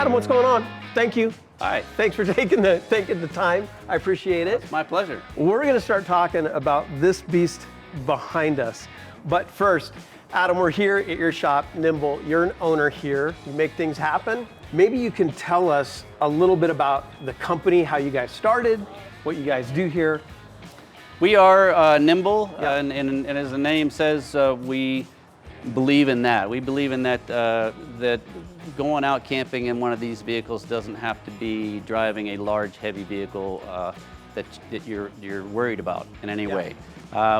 Adam, what's going on? Thank you. Hi. Thanks for taking the time. I appreciate it. It's my pleasure. We're going to start talking about this beast behind us. But first, Adam, we're here at your shop, Nimbl. You're an owner here. You make things happen. Maybe you can tell us a little bit about the company, how you guys started, what you guys do here. We are Nimbl, Yeah. and as the name says, we believe in that. We believe in that that going out camping in one of these vehicles doesn't have to be driving a large, heavy vehicle that you're worried about in any way.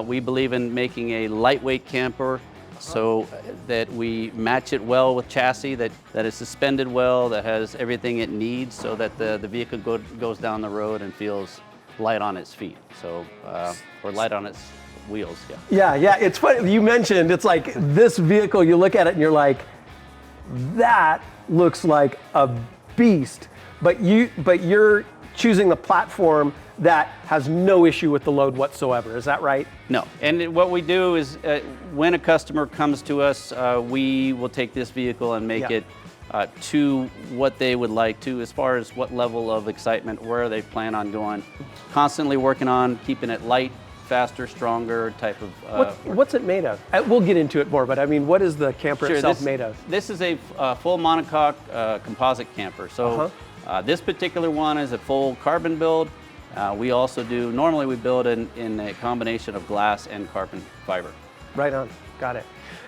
We believe in making a lightweight camper so that we match it well with chassis, that is suspended well, that has everything it needs so that the vehicle goes down the road and feels light on its feet, or light on its wheels, Yeah, it's funny, you mentioned, it's like this vehicle, you look at it and you're like, that looks like a beast, but you're choosing the platform that has no issue with the load whatsoever, is that right? No, and what we do is when a customer comes to us, we will take this vehicle and make it to what they would like to, as far as what level of excitement, where they plan on going. Constantly working on keeping it light, faster, stronger type of... What's it made of? We'll get into it more, but I mean, what is the camper itself made of? This is a full monocoque composite camper. So this particular one is a full carbon build. We also do, normally we build in a combination of glass and carbon fiber. Right on, got it.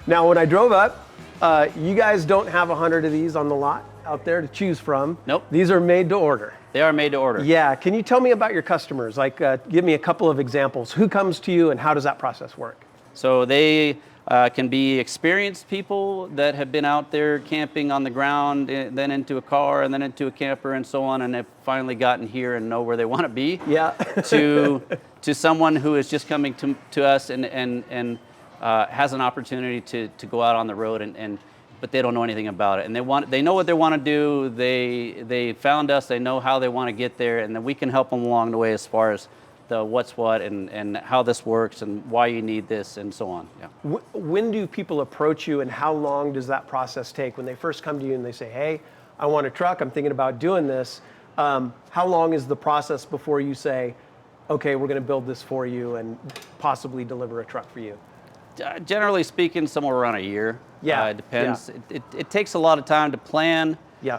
Now when I drove up, you guys don't have 100 of these on the lot out there to choose from. Nope. These are made to order. They are made to order. Yeah, can you tell me about your customers? Like, give me a couple of examples. Who comes to you and how does that process work? So they can be experienced people that have been out there camping on the ground, then into a car, and then into a camper and so on, and have finally gotten here and know where they want to be. Yeah. to someone who is just coming to us and has an opportunity to go out on the road but they don't know anything about it, and they know what they want to do. They found us. They know how they want to get there, and then we can help them along the way as far as the what's what and how this works and why you need this and so on. Yeah. When do people approach you, and how long does that process take? When they first come to you and they say, "Hey, I want a truck. I'm thinking about doing this." How long is the process before you say, "Okay, we're going to build this for you and possibly deliver a truck for you"? Generally speaking, somewhere around a year. Yeah. It depends. Yeah. It takes a lot of time to plan. Yeah.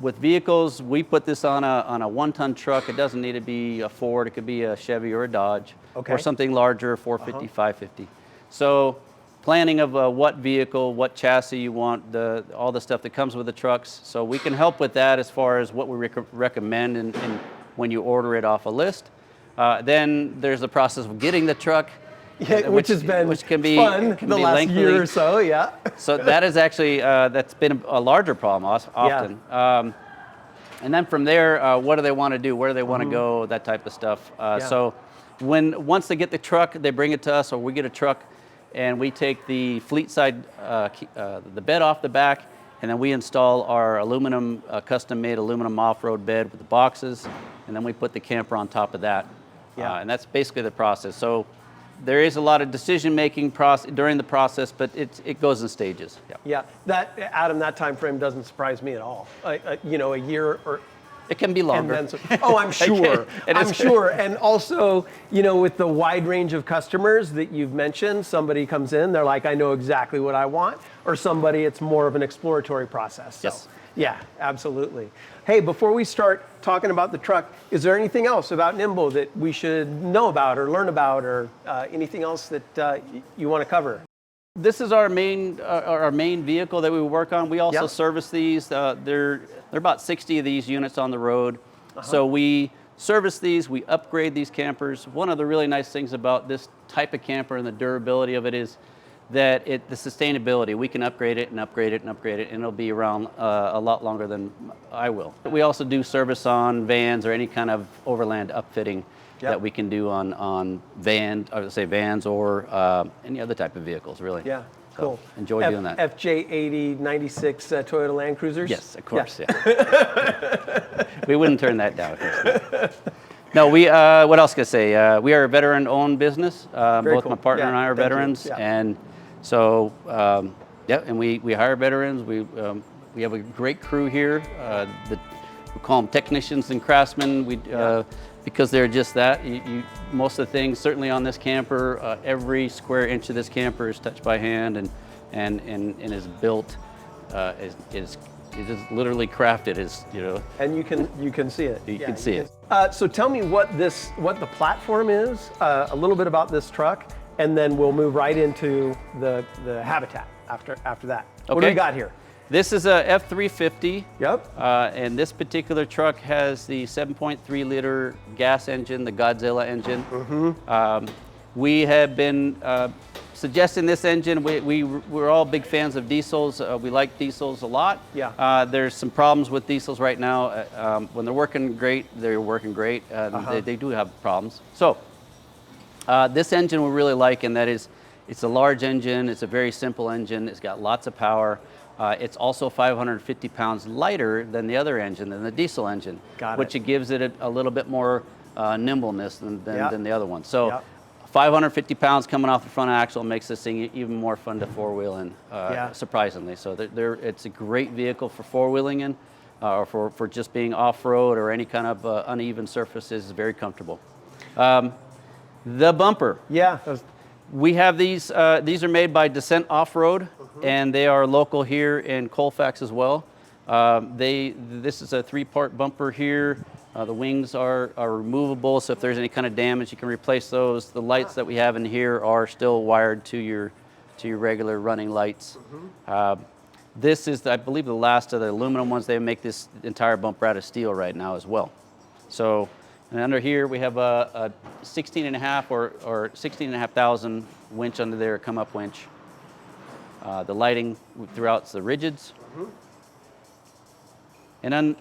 With vehicles, we put this on a 1-ton truck. It doesn't need to be a Ford. It could be a Chevy or a Dodge, or something larger, 450, 550. So planning of what vehicle, what chassis you want, all the stuff that comes with the trucks. So we can help with that as far as what we recommend and when you order it off a list. Then there's the process of getting the truck. Yeah, which can be fun the last lengthy. Year or so, yeah. So that is actually, that's been a larger problem often. Yeah. And then from there, what do they want to do? Where do they want to go? That type of stuff. So once they get the truck, they bring it to us, or we get a truck, and we take the fleet side, the bed off the back, and then we install our aluminum, custom-made aluminum off-road bed with the boxes, and then we put the camper on top of that. And that's basically the process. So there is a lot of decision-making during the process, but it goes in stages. Yeah. Adam, that time frame doesn't surprise me at all. A year or... It can be longer. I'm sure. I'm sure. And also, with the wide range of customers that you've mentioned, somebody comes in, they're like, I know exactly what I want, or somebody, it's more of an exploratory process. So, yes. Yeah, absolutely. Hey, before we start talking about the truck, is there anything else about Nimbl that we should know about or learn about, or anything else that you want to cover? This is our main vehicle that we work on. We also service these. There are about 60 of these units on the road. So we service these, we upgrade these campers. One of the really nice things about this type of camper and the durability of it is that the sustainability, we can upgrade it and upgrade it and upgrade it, and it'll be around a lot longer than I will. We also do service on vans or any kind of overland upfitting that we can do on vans or any other type of vehicles, really. Yeah, cool. So enjoy doing that. FJ80 96 Toyota Land Cruisers? Yes, of course, yeah. We wouldn't turn that down, of course. No, what else can I say? We are a veteran-owned business. Both my partner and I are veterans, and so, and we hire veterans. We have a great crew here. We call them technicians and craftsmen. Because they're just that. Most of the things, certainly on this camper, every square inch of this camper is touched by hand and is built. It is literally crafted, And you can see it. You can see it. So tell me what the platform is, a little bit about this truck, and then we'll move right into the habitat after that. Okay. What do we got here? This is a F350. Yep. And this particular truck has the 7.3 liter gas engine, the Godzilla engine. We have been suggesting this engine. We're all big fans of diesels. We like diesels a lot. Yeah. There's some problems with diesels right now. When they're working great, they're working great. They do have problems. So this engine we really like, and that is, it's a large engine. It's a very simple engine. It's got lots of power. It's also 550 pounds lighter than the other engine, than the diesel engine, which it gives it a little bit more nimbleness than the other one. So 550 pounds coming off the front axle makes this thing even more fun to four-wheel in, surprisingly. So it's a great vehicle for four-wheeling in, or for just being off-road or any kind of uneven surfaces. It's very comfortable. The bumper. Yeah. We have these are made by Descent Off-Road, and they are local here in Colfax as well. This is a 3-part bumper here. The wings are removable, so if there's any kind of damage, you can replace those. The lights that we have in here are still wired to your regular running lights. This is, I believe, the last of the aluminum ones. They make this entire bumper out of steel right now as well. So, and under here we have a 16.5 or 16,500 winch under there, a come-up winch. The lighting throughout the rigids. And then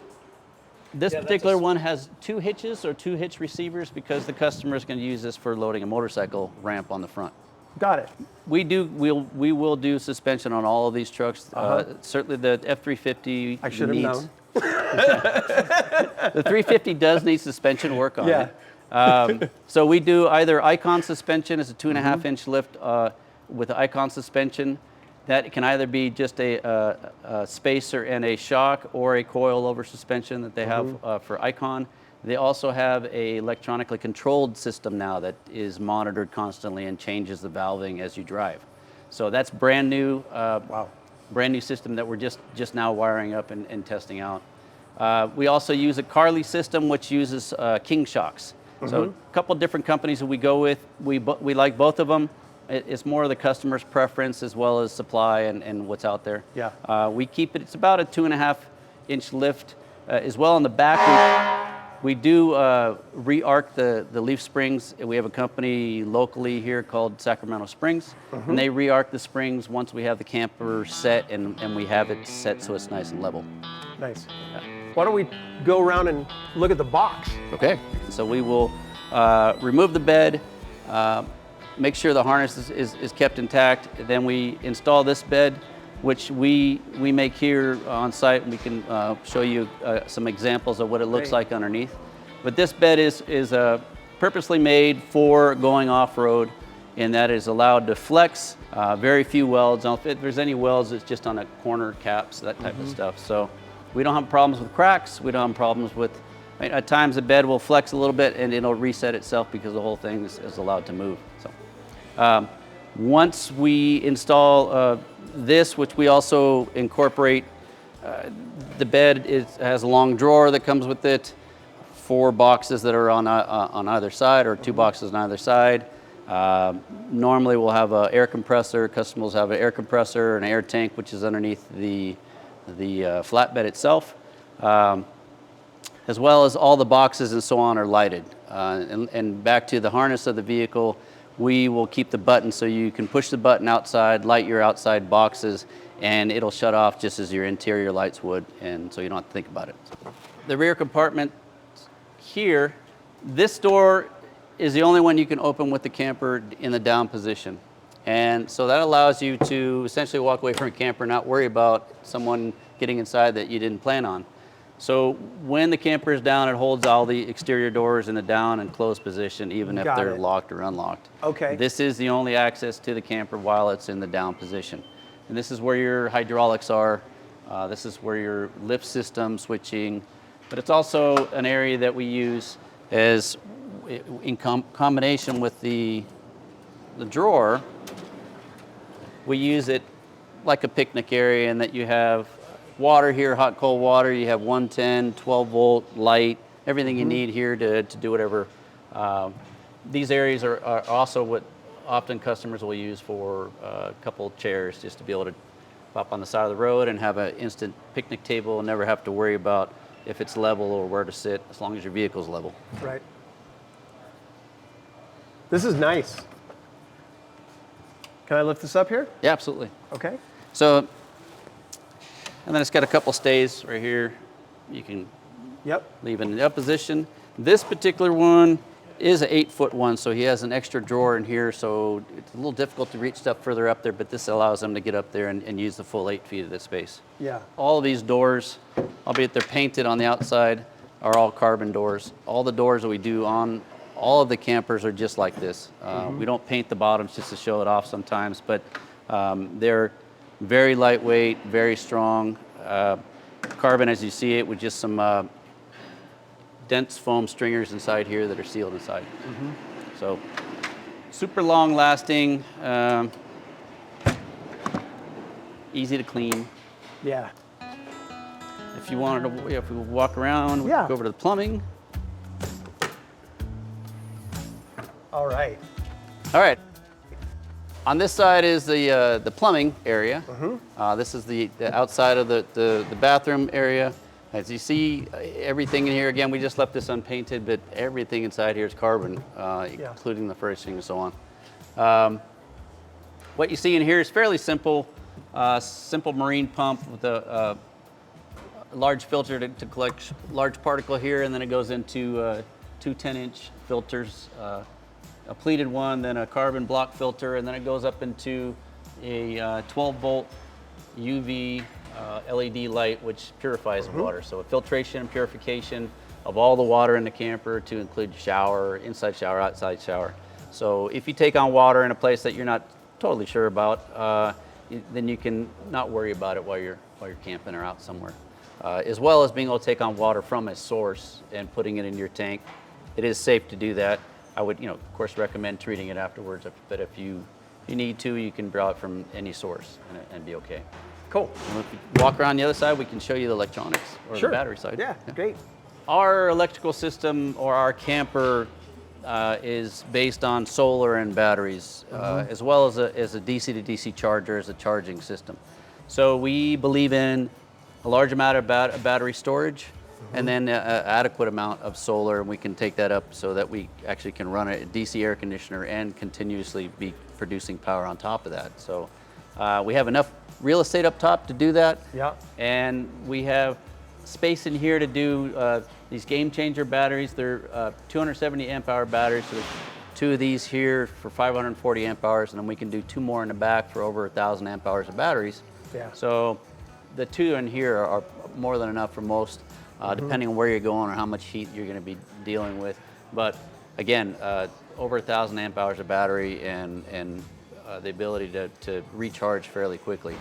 this particular one has 2 hitches or 2 hitch receivers because the customer is going to use this for loading a motorcycle ramp on the front. Got it. We will do suspension on all of these trucks. Certainly the F350 I should have known. The 350 does need suspension work on it. So we do either Icon suspension, it's a 2.5 inch lift with Icon suspension. That can either be just a spacer and a shock or a coil-over suspension that they have for Icon. They also have a electronically controlled system now that is monitored constantly and changes the valving as you drive. So that's brand new, brand new system that we're just now wiring up and testing out. We also use a Carly system which uses King shocks. So a couple different companies that we go with. We like both of them. It's more of the customer's preference as well as supply and what's out there. We keep it, it's about a 2.5 inch lift. As well on the back, we do re-arc the leaf springs. We have a company locally here called Sacramento Springs, and they re-arc the springs once we have the camper set and we have it set so it's nice and level. Nice. Why don't we go around and look at the box? Okay. So we will remove the bed, make sure the harness is kept intact. Then we install this bed, which we make here on site. We can show you some examples of what it looks like underneath. But this bed is purposely made for going off-road, and that is allowed to flex. Very few welds. If there's any welds, it's just on the corner caps, that type of stuff. So we don't have problems with cracks. We don't have problems with, at times the bed will flex a little bit and it'll reset itself because the whole thing is allowed to move. So once we install this, which we also incorporate, the bed has a long drawer that comes with it, 4 boxes that are on either side, or 2 boxes on either side. Normally we'll have an air compressor. Customers have an air compressor, an air tank, which is underneath the flatbed itself, as well as all the boxes and so on are lighted. And back to the harness of the vehicle, we will keep the button so you can push the button outside, light your outside boxes, and it'll shut off just as your interior lights would, and so you don't have to think about it. The rear compartment here, this door is the only one you can open with the camper in the down position. And so that allows you to essentially walk away from a camper and not worry about someone getting inside that you didn't plan on. So when the camper is down, it holds all the exterior doors in a down and closed position, even if they're locked or unlocked. Okay. This is the only access to the camper while it's in the down position. And this is where your hydraulics are This is where your lift system switching, but it's also an area that we use as in combination with the drawer. We use it like a picnic area, in that you have water here, hot, cold water. You have 110, 12 volt light, everything you need here to do whatever. These areas are also what often customers will use for a couple chairs, just to be able to pop on the side of the road and have an instant picnic table and never have to worry about if it's level or where to sit, as long as your vehicle's level. Right. This is nice. Can I lift this up here? Yeah, absolutely. Okay. So, and then it's got a couple stays right here. You can leave in the up position. This particular one is an 8-foot one, so he has an extra drawer in here, so it's a little difficult to reach stuff further up there, but this allows him to get up there and use the full 8 feet of the space. Yeah. All of these doors, albeit they're painted on the outside, are all carbon doors. All the doors that we do on all of the campers are just like this. We don't paint the bottoms just to show it off sometimes, but they're very lightweight, very strong. Carbon as you see it, with just some dense foam stringers inside here that are sealed inside. So super long lasting, easy to clean. Yeah. If you wanted to, if we walk around, we go over to the plumbing. All right. All right. On this side is the plumbing area. This is the outside of the bathroom area. As you see, everything in here, again, we just left this unpainted, but everything inside here is carbon, including the furnishing and so on. What you see in here is fairly simple, simple marine pump with a large filter to collect large particle here, and then it goes into two 10-inch filters, a pleated one, then a carbon block filter, and then it goes up into a 12-volt UV LED light, which purifies water. So a filtration and purification of all the water in the camper, to include shower, inside shower, outside shower. So if you take on water in a place that you're not totally sure about, then you can not worry about it while you're camping or out somewhere. As well as being able to take on water from a source and putting it in your tank. It is safe to do that. I would, of course, recommend treating it afterwards, but if you need to, you can draw it from any source and be okay. Cool. And if you walk around the other side, we can show you the electronics, or the battery side. Yeah, great. Our electrical system, or our camper, is based on solar and batteries, as well as a DC to DC charger as a charging system. So we believe in a large amount of battery storage, and then an adequate amount of solar, and we can take that up so that we actually can run a DC air conditioner and continuously be producing power on top of that. So we have enough real estate up top to do that. Yeah. And we have space in here to do these game changer batteries. They're 270 amp hour batteries. So there's 2 of these here for 540 amp hours, and then we can do 2 more in the back for over 1,000 amp hours of batteries. Yeah. So the 2 in here are more than enough for most, depending on where you're going or how much heat you're going to be dealing with. But again, over 1,000 amp hours of battery and the ability to recharge fairly quickly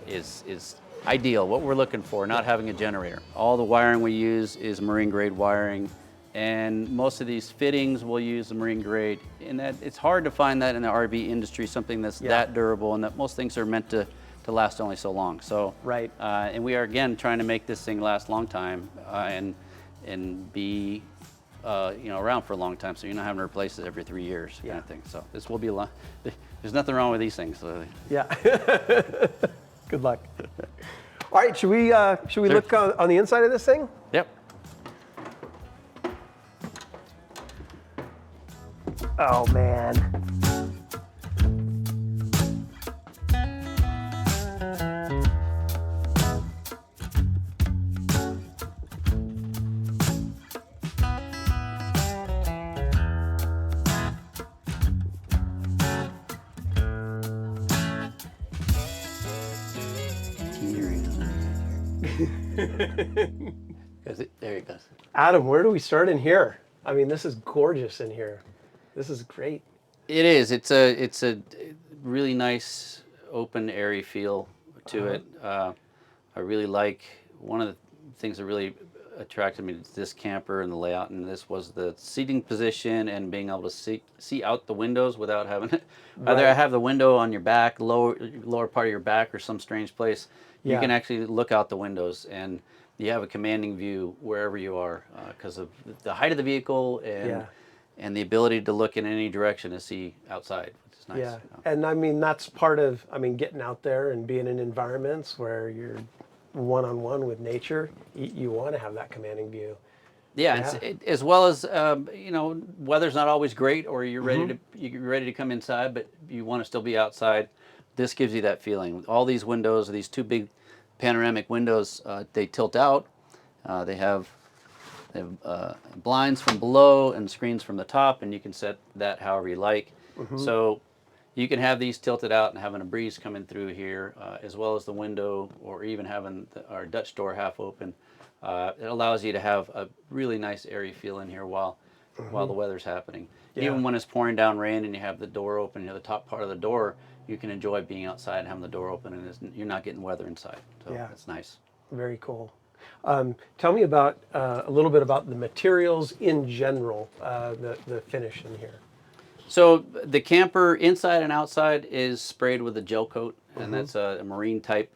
is ideal. What we're looking for, not having a generator. All the wiring we use is marine grade wiring, and most of these fittings will use the marine grade. And that it's hard to find that in the RV industry, something that's that durable, and that most things are meant to last only so long. So and we are again trying to make this thing last a long time and be around for a long time, so you're not having to replace it every 3 years, kind of thing. So this will be a lot. There's nothing wrong with these things. So. Yeah. Good luck. All right, should we look on the inside of this thing? Yep. Oh man. There it goes. Adam, where do we start in here? I mean, this is gorgeous in here. This is great. It is. It's a really nice, open, airy feel to it. I really like, one of the things that really attracted me to this camper and the layout, and this was the seating position and being able to see out the windows without having it. Either I have the window on your back, lower part of your back, or some strange place. You can actually look out the windows, and you have a commanding view wherever you are because of the height of the vehicle and the ability to look in any direction and see outside, which is nice. Yeah, and I mean, that's part of, I mean, getting out there and being in environments where you're one-on-one with nature, you want to have that commanding view. Yeah, as well as you know, weather's not always great, or you're ready to come inside, but you want to still be outside. This gives you that feeling. All these windows, these two big panoramic windows, they tilt out. They have blinds from below and screens from the top, and you can set that however you like. So you can have these tilted out and having a breeze coming through here, as well as the window, or even having our Dutch door half open. It allows you to have a really nice airy feel in here while the weather's happening. Even when it's pouring down rain and you have the door open, you know, the top part of the door, you can enjoy being outside and having the door open, and you're not getting weather inside. So that's nice. Very cool. Tell me about a little bit about the materials in general, the finish in here. So the camper inside and outside is sprayed with a gel coat, and that's a marine type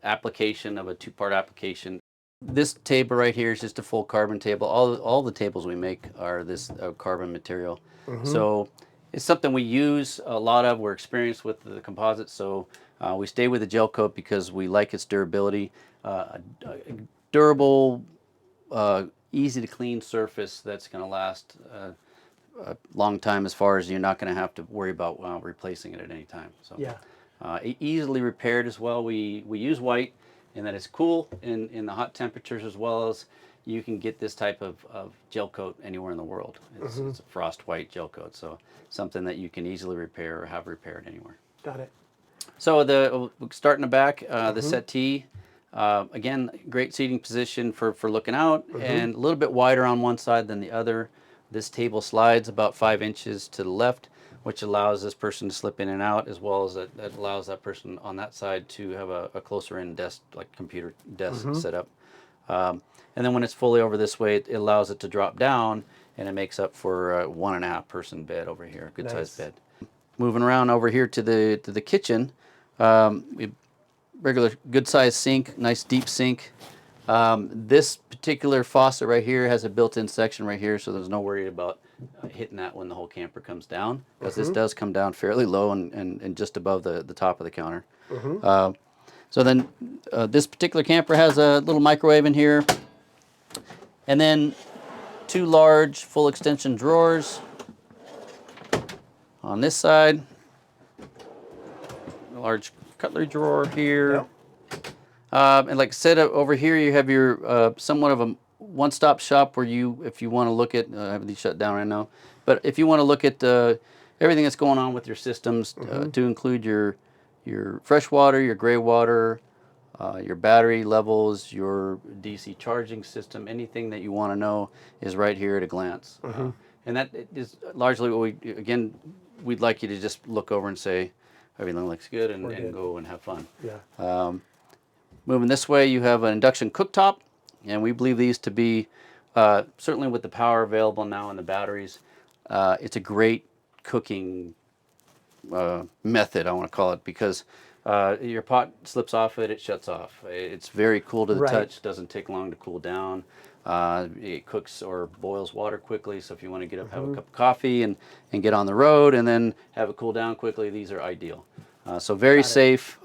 application of a two-part application. This table right here is just a full carbon table. All the tables we make are this carbon material. So it's something we use a lot of. We're experienced with the composites, so we stay with the gel coat because we like its durability. Durable, easy to clean surface that's going to last a long time, as far as you're not going to have to worry about replacing it at any time. So easily repaired as well. We use white, and that it's cool in the hot temperatures, as well as you can get this type of gel coat anywhere in the world. It's a frost white gel coat, so something that you can easily repair or have repaired anywhere. Got it. So we'll start in the back, the settee. Again, great seating position for looking out, and a little bit wider on one side than the other. This table slides about 5 inches to the left, which allows this person to slip in and out, as well as that allows that person on that side to have a closer in desk, like computer desk set up. And then when it's fully over this way, it allows it to drop down, and it makes up for a 1.5 person bed over here, good sized bed. Moving around over here to the kitchen, we regular good sized sink, nice deep sink. This particular faucet right here has a built-in section right here, so there's no worry about hitting that when the whole camper comes down, because this does come down fairly low and just above the top of the counter. So then this particular camper has a little microwave in here, and then 2 large full extension drawers on this side, a large cutlery drawer here. And like I said, over here you have your somewhat of a one-stop shop where you, if you want to look at, I have these shut down right now, but if you want to look at everything that's going on with your systems, to include your fresh water, your gray water, your battery levels, your DC charging system, anything that you want to know is right here at a glance. And that is largely what we'd like you to just look over and say, everything looks good, and go and have fun. Moving this way, you have an induction cooktop, and we believe these to be, certainly with the power available now and the batteries, it's a great cooking method, I want to call it, because your pot slips off it shuts off. It's very cool to the touch, doesn't take long to cool down. It cooks or boils water quickly, so if you want to get up, have a cup of coffee and get on the road and then have it cool down quickly, these are ideal. So very safe,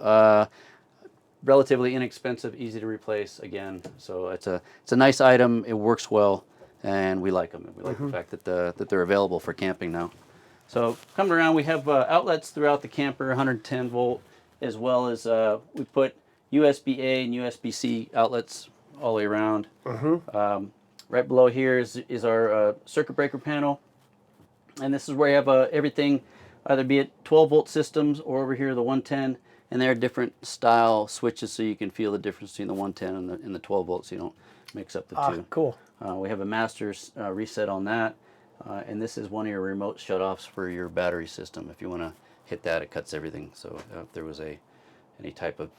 relatively inexpensive, easy to replace again. So it's a nice item, it works well, and we like them. We like the fact that they're available for camping now. So coming around, we have outlets throughout the camper, 110 volt, as well as we put USB-A and USB-C outlets all the way around. Right below here is our circuit breaker panel, and this is where you have everything, either be it 12 volt systems or over here the 110, and there are different style switches, so you can feel the difference between the 110 and the 12 volts, so you don't mix up the two. Cool. We have a master reset on that, and this is one of your remote shutoffs for your battery system. If you want to hit that, it cuts everything. So if there was any type of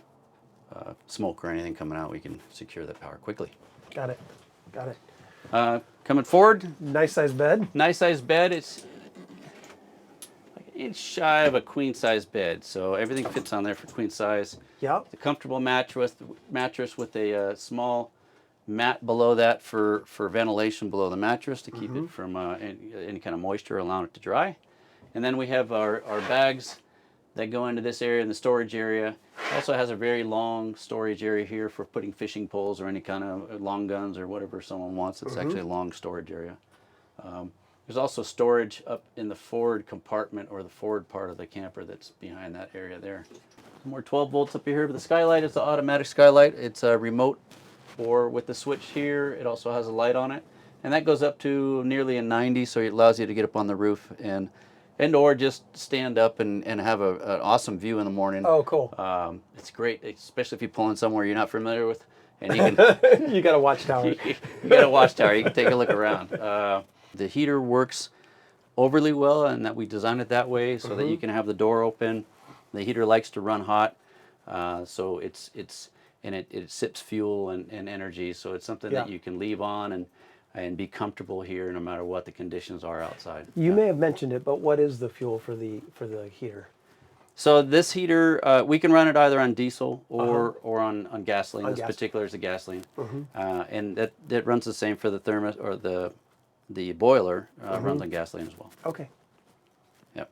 smoke or anything coming out, we can secure that power quickly. Got it. Got it. Coming forward. Nice size bed. Nice size bed. It's like an inch shy of a queen size bed, so everything fits on there for queen size. Yep. It's a comfortable mattress with a small mat below that for ventilation below the mattress to keep it from any kind of moisture, allowing it to dry. And then we have our bags that go into this area in the storage area. It also has a very long storage area here for putting fishing poles or any kind of long guns or whatever someone wants. It's actually a long storage area. There's also storage up in the forward compartment or the forward part of the camper that's behind that area there. More 12 volts up here, but the skylight is the automatic skylight. It's a remote or with the switch here. It also has a light on it. And that goes up to nearly a 90, so it allows you to get up on the roof and or just stand up and have an awesome view in the morning. Oh, cool. It's great, especially if you pull in somewhere you're not familiar with. And you can You got a watchtower. you got a watchtower. You can take a look around. The heater works overly well, and that we designed it that way so that you can have the door open. The heater likes to run hot, so it sips fuel and energy. So it's something that you can leave on and be comfortable here no matter what the conditions are outside. You may have mentioned it, but what is the fuel for the heater? So this heater, we can run it either on diesel or on gasoline. This particular is a gasoline, and that runs the same for the thermos or the boiler runs on gasoline as well. Okay. Yep.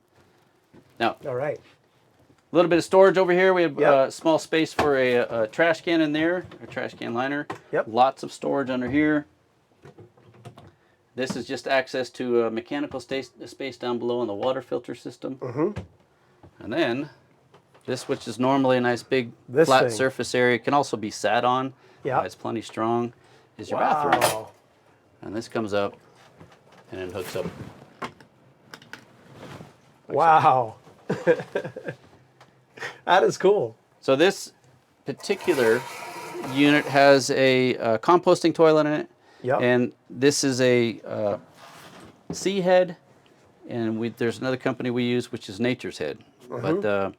Now, all right. A little bit of storage over here. We have a small space for a trash can in there, a trash can liner. Yep. Lots of storage under here. This is just access to a mechanical space down below in the water filter system. And then this, which is normally a nice big flat surface area, can also be sat on. Yeah. It's plenty strong. Is your bathroom. And this comes up and it hooks up. Wow. That is cool. So this particular unit has a composting toilet in it. Yep. And this is a Sea Head, and there's another company we use, which is Nature's Head. But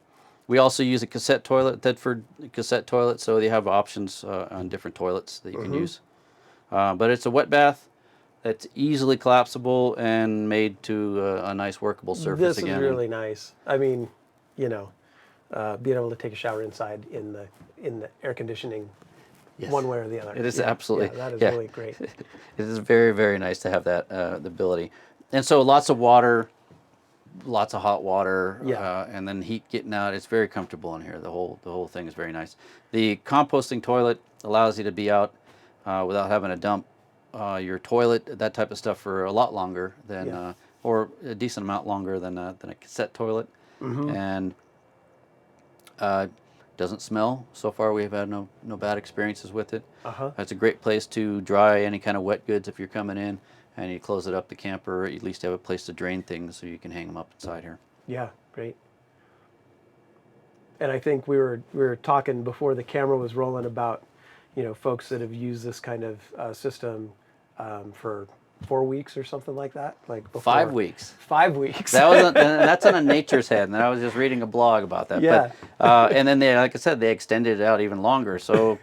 we also use a cassette toilet, Thetford cassette toilet, so they have options on different toilets that you can use. But it's a wet bath that's easily collapsible and made to a nice workable surface again. This is really nice. I mean, you know, being able to take a shower inside in the air conditioning. Yes. One way or the other. It is absolutely. Yeah, that is really great. It is very, very nice to have that the ability. And so lots of water, lots of hot water, and then heat getting out. It's very comfortable in here. The whole thing is very nice. The composting toilet allows you to be out without having to dump your toilet, that type of stuff, for a lot longer than, or a decent amount longer than a cassette toilet. And doesn't smell. So far, we've had no bad experiences with it. It's a great place to dry any kind of wet goods if you're coming in, and you close it up the camper. You at least have a place to drain things so you can hang them up inside here. Yeah, great. And I think we were talking before the camera was rolling about, you know, folks that have used this kind of system for 4 weeks or something like that, like before. 5 weeks. 5 weeks. That's on a Nature's Head, and I was just reading a blog about that. Yeah. But, and then they, like I said, they extended it out even longer. So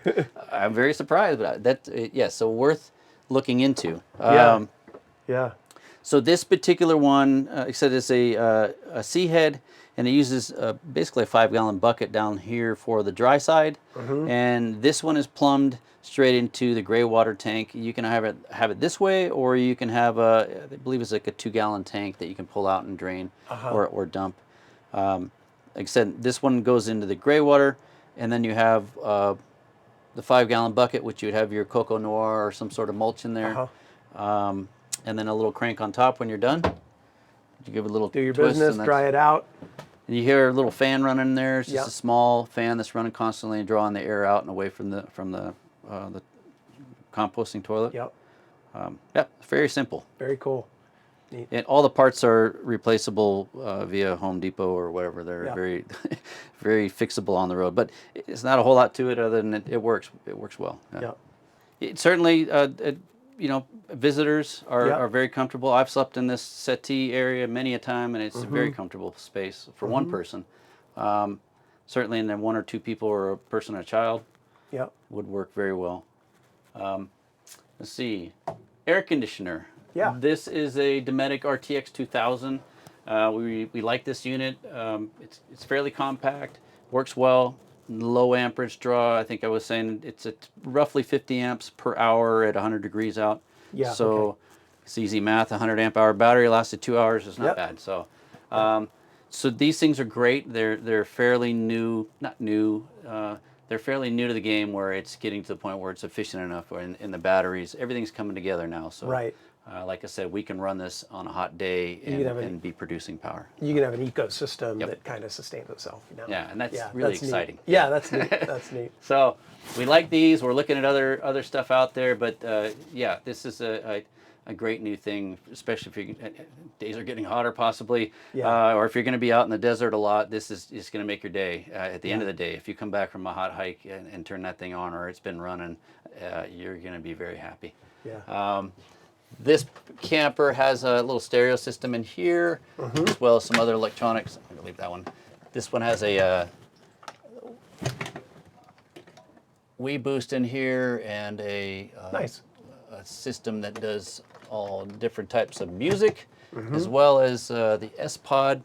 I'm very surprised. But that, so worth looking into. Yeah. So this particular one, like I said, is a Sea Head, and it uses basically a 5-gallon bucket down here for the dry side. And this one is plumbed straight into the gray water tank. You can have it this way, or you can have I believe it's like a 2-gallon tank that you can pull out and drain or dump. Like I said, this one goes into the gray water, and then you have the 5-gallon bucket, which you'd have your cocoa noir or some sort of mulch in there. And then a little crank on top when you're done. You give it a little do your twist, business, dry it out. And you hear a little fan running in there. It's just a small fan that's running constantly and drawing the air out and away from the composting toilet. It's very simple. Very cool. Neat. And all the parts are replaceable via Home Depot or whatever. They're very, very fixable on the road. But it's not a whole lot to it other than it works. It works well. It certainly, you know, visitors are very comfortable. I've slept in this settee area many a time, and it's a very comfortable space for one person. certainly in the 1 or 2 people or a person or a child, Yep. would work very well. Let's see, air conditioner. Yeah. This is a Dometic RTX 2000. We like this unit. It's fairly compact, works well, low amperage draw. I think I was saying it's at roughly 50 amps per hour at 100 degrees out. Yeah. So Okay. it's easy math. 100 amp hour battery lasted 2 hours. Is not Yep. bad. So, so these things are great. They're fairly new, not new. They're fairly new to the game where it's getting to the point where it's efficient enough in the batteries. Everything's coming together now. So, Right. like I said, we can run this on a hot day and be producing power. You can have an ecosystem Yep. that kind of sustains itself. You know? Yeah, and that's really exciting. Neat. Yeah, that's neat. That's neat. So we like these. We're looking at other stuff out there, but yeah, this is a great new thing, especially if days are getting hotter, possibly, Yeah. or if you're going to be out in the desert a lot. This is going to make your day. At the end of the day, if you come back from a hot hike and turn that thing on, or it's been running, you're going to be very happy. Yeah. This camper has a little stereo system in here, as well as some other electronics. I'm going to leave that one. This one has a Wii Boost in here and a Nice. a system that does all different types of music, as well as the S-Pod.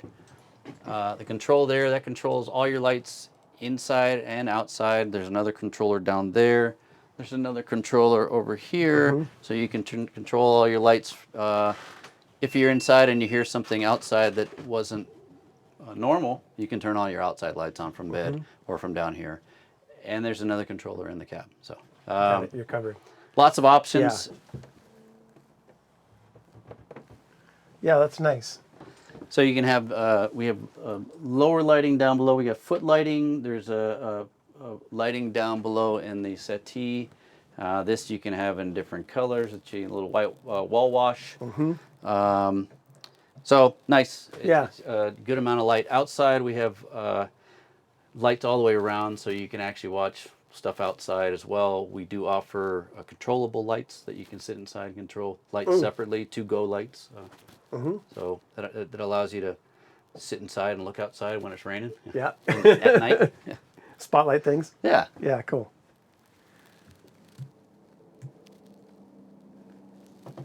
The control there, that controls all your lights inside and outside. There's another controller down there. There's another controller over here, so you can control all your lights. If you're inside and you hear something outside that wasn't normal, you can turn all your outside lights on from bed or from down here. And there's another controller in the cab. So Got it. You're covered. lots of options. Yeah, that's nice. So you can have, we have lower lighting down below. We got foot lighting. There's a lighting down below in the settee. This you can have in different colors. It's a little white wall wash. So nice. Yeah. It's a good amount of light. Outside we have lights all the way around, so you can actually watch stuff outside as well. We do offer controllable lights that you can sit inside and control lights separately, to-go lights. So that allows you to sit inside and look outside when it's raining. Yeah. At night. Yeah. Spotlight things. Yeah. Yeah, cool.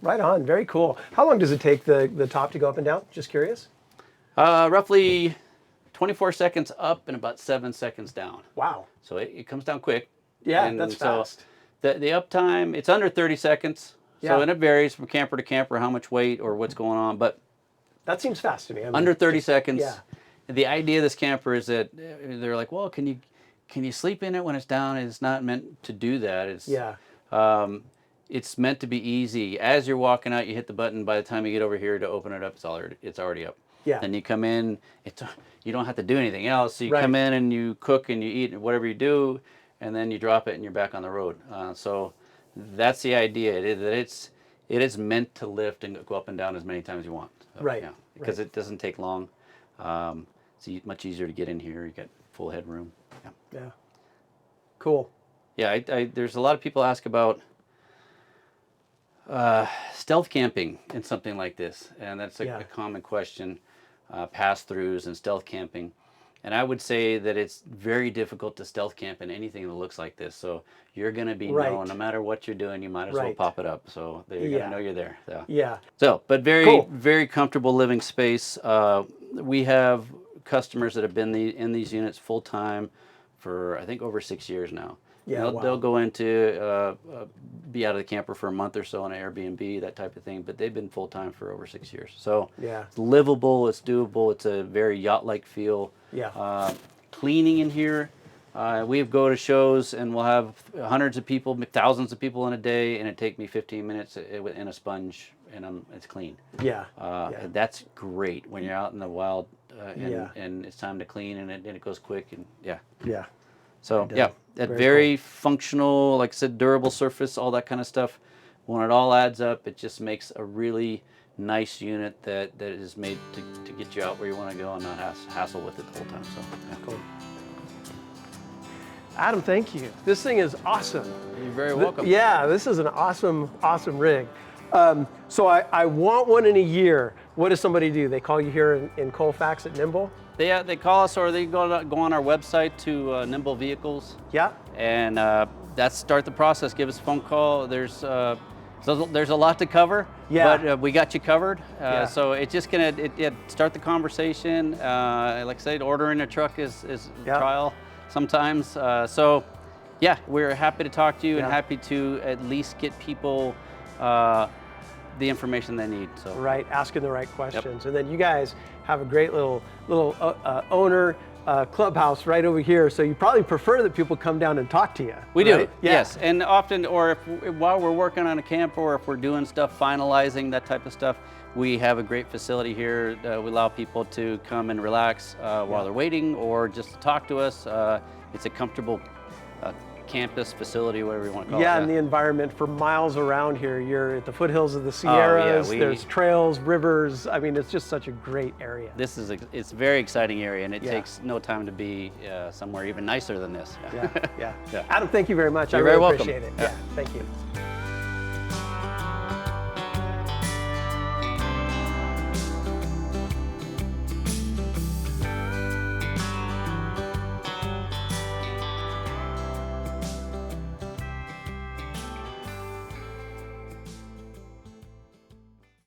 Right on. Very cool. How long does it take the top to go up and down? Just curious. Roughly 24 seconds up and about 7 seconds down. Wow. So it comes down quick. Yeah, And that's so fast. The uptime, it's under 30 seconds. Yeah. So and it varies from camper to camper, how much weight or what's going on. But That seems fast to me. I mean, under 30 seconds. yeah. The idea of this camper is that they're like, well, can you sleep in it when it's down? It's not meant to do that. It's Yeah. It's meant to be easy. As you're walking out, you hit the button. By the time you get over here to open it up, it's already up. Yeah. Then you come in. You don't have to do anything else. So you Right. come in and you cook and you eat whatever you do, and then you drop it and you're back on the road. So that's the idea. It is meant to lift and go up and down as many times as you want. So, Right. Yeah. Because it doesn't take long. It's much easier to get in here. You got full headroom. Yeah. Yeah. Cool. Yeah. There's a lot of people ask about stealth camping in something like this, and that's a common question. Pass-throughs and stealth camping, and I would say that it's very difficult to stealth camp in anything that looks like this. So you're going to be known no matter what you're doing. You might as well pop it up, so they're going to know you're there. So. Yeah. So, but very Cool. very comfortable living space. We have customers that have been in these units full time for I think over 6 years now. Yeah, They'll go into be out of the camper for a month or so on an Airbnb, that type of thing, but they've been full time for over 6 years. So Yeah. it's livable, it's doable, it's a very yacht-like feel. Yeah. Cleaning in here, we go to shows and we'll have hundreds of people, thousands of people in a day, and it take me 15 minutes in a sponge, and it's clean. Yeah. That's great when you're out in the wild Yeah. and it's time to clean, and it goes quick, and yeah. Yeah. So does. yeah, that Very very functional, like I said, durable surface, all that kind of stuff. When it all adds up, it just makes a really nice unit that is made to get you out where you want to go and not hassle with it the whole time. So yeah. Cool. Adam, thank you. This thing is awesome. You're very welcome. Yeah, this is an awesome rig. So I want one in a year. What does somebody do? They call you here in Colfax at Nimbl? They call us, or they go on our website to Nimbl Vehicles. Yeah. And that's start the process. Give us a phone call. There's a lot to cover. Yeah. But we got you covered. Yeah. So it's just gonna start the conversation. Like I said, ordering a truck is Yeah. trial sometimes. So yeah, we're happy to talk to you and Yeah. happy to at least get people the information they need. So Right, asking the right questions. And then you guys have a great little owner clubhouse right over here. So you probably prefer that people come down and talk to you. We right? do, yes. And often, or while we're working on a camp, or if we're doing stuff, finalizing that type of stuff, we have a great facility here. We allow people to come and relax while they're waiting, or just to talk to us. It's a comfortable campus facility, whatever you want to call it. Yeah, and the environment for miles around here. You're at the foothills of the Sierras. There's trails, rivers. I mean, it's just such a great area. It's a very exciting area, and it takes no time to be somewhere even nicer than this. Yeah. Adam, thank you very much. You're I very really welcome. appreciate it. Yeah, thank you.